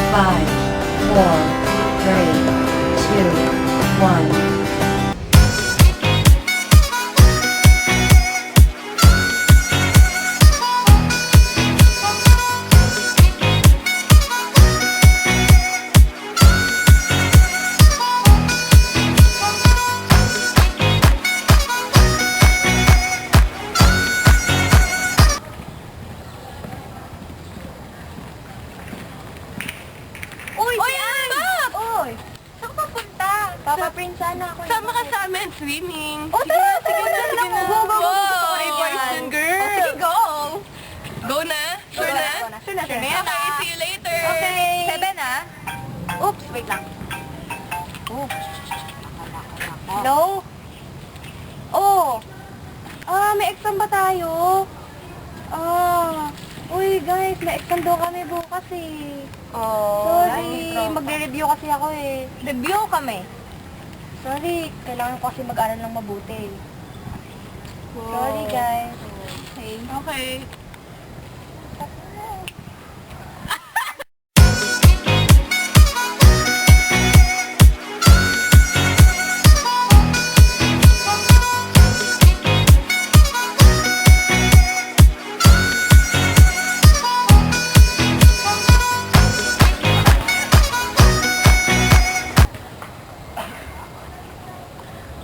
5, 4, 3, 2, 1. Papaprint sana ako. Sama ka sa amin, swimming. Oh, tara, tara, tara, Sige na. go, go, go. Wow, Ay, boys yan. and girls. Oh, sige, go. Go na? Sure na? Sure na. Okay, see you later. Okay. 7 ah. Oops, wait lang. Oh. Hello? Oh. May exam ba tayo? Uy guys, may exam daw kami bukas eh. Sorry, magre-review kasi ako eh. Review kami? Sorry, kailangan ko kasi mag-aral ng mabuti. Sorry guys. Okay.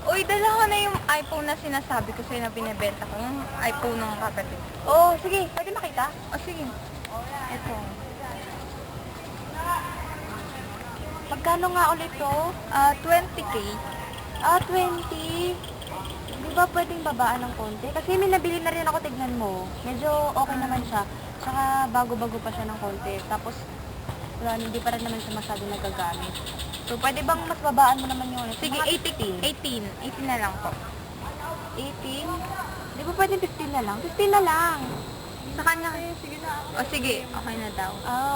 Uy, dala ko na yung iPhone na sinasabi ko sa'yo na binibenta ko. Yung iPhone ng kapatid. Oh, sige. Pwede makita? Oh, sige. Ito. Magkano nga ulit to? 20K. 20. Di ba pwedeng babaan ng konti? Kasi may nabili na rin ako, tignan mo. Medyo okay naman siya. Tsaka bago-bago pa siya ng konti. Tapos, wala, hindi pa rin naman siya masyado nagagamit. So, pwede bang mas babaan mo naman yung... Sige, 18. 18 na lang po. 18? Di ba pwede 15 na lang? 15 na lang. Sa kanya. Sige na. O, sige. Okay na daw.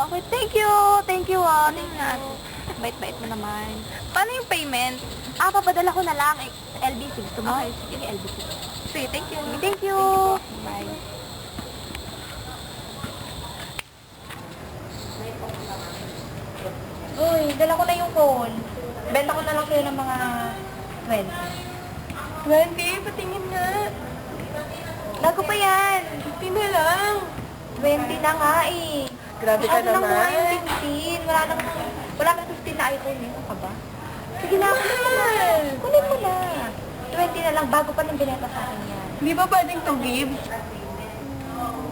Okay. Thank you. Thank you, Thank you. Bait-bait mo naman. Paano yung payment? Papadala ko na lang. LB6. Okay, sige. LB6. Sige, thank you. Thank you. Bye. Uy, dala ko na yung phone. Benta ko na lang kayo ng mga 20. 20? Patingin nga. Bago pa yan. 15 na lang. 20 na nga eh. Grabe ka Masyado lang naman. nga yung 15. Wala nang 15 na iPhone eh. Ano ka ba? Sige na, kunin mo na. 20 na lang, bago pa nang binenta sa akin yan. Di ba pwedeng to give?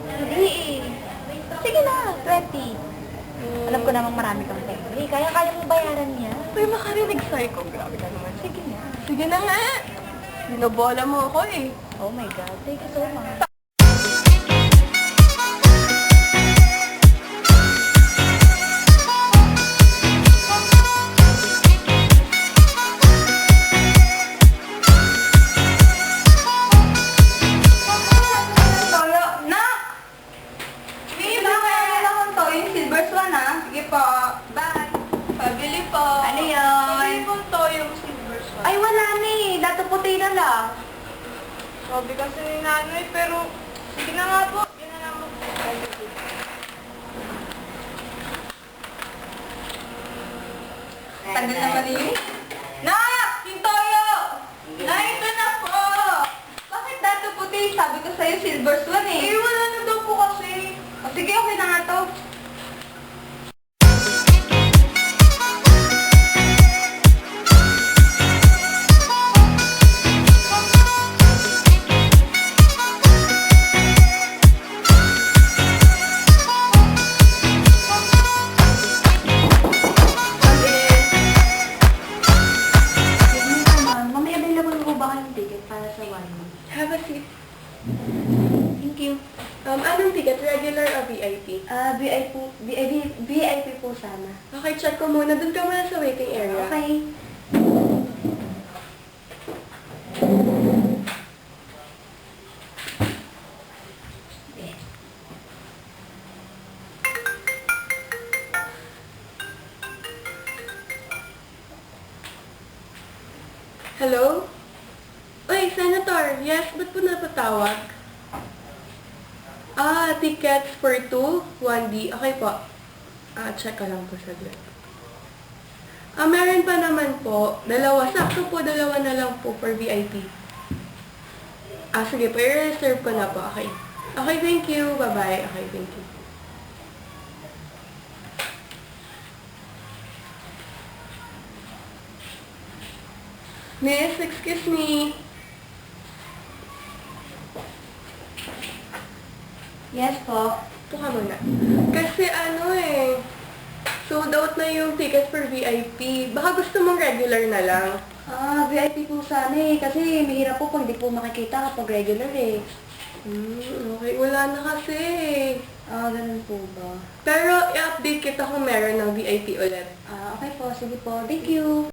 Hindi eh. Sige na, 20. Alam ko namang marami kang pera. Kaya mo bayaran niya. Uy, makarinig sa'yo ko. Grabe ka naman. Sige na. Sige na nga. Binobola mo ako eh. Oh my God, thank you so much. Pabili po. Ano yun? Pabili po to yung silver swan. Ay, wala na eh. Dato puti na lang. Sabi kasi ni nanay, pero sige na nga po. Yun na lang mo. Tagal naman yun. Nak! Yung toyo! Ay, ito na po! Bakit dato puti? Sabi ko sa'yo silver swan eh. Eh, wala na daw po kasi. O, sige, okay na nga to. Mamaya available mo ba kayong ticket para sa 1 month? Have a seat. Thank you. Anong ticket? Regular o VIP? VIP po sana. Okay, check ko muna. Doon ka muna sa waiting area. Okay. Hello? Uy, Senator. Yes, ba't po napatawag? Tickets for 2, 1D. Okay po. Check ka lang po saglit. Meron pa naman po. Dalawa. Sakto po, dalawa na lang po for VIP. Sige po. I-reserve ko na po. Okay. Okay, thank you. Bye-bye. Okay, thank you. Miss, excuse me. Yes po. Ito ka muna. Kasi sold out na yung ticket for VIP. Baka gusto mong regular na lang. VIP po sana kasi mahirap po pag di po makikita kapag regular Okay. Wala na kasi. Ganun po ba? Pero i-update kita kung meron ng VIP ulit. Okay po, sige po. Thank you.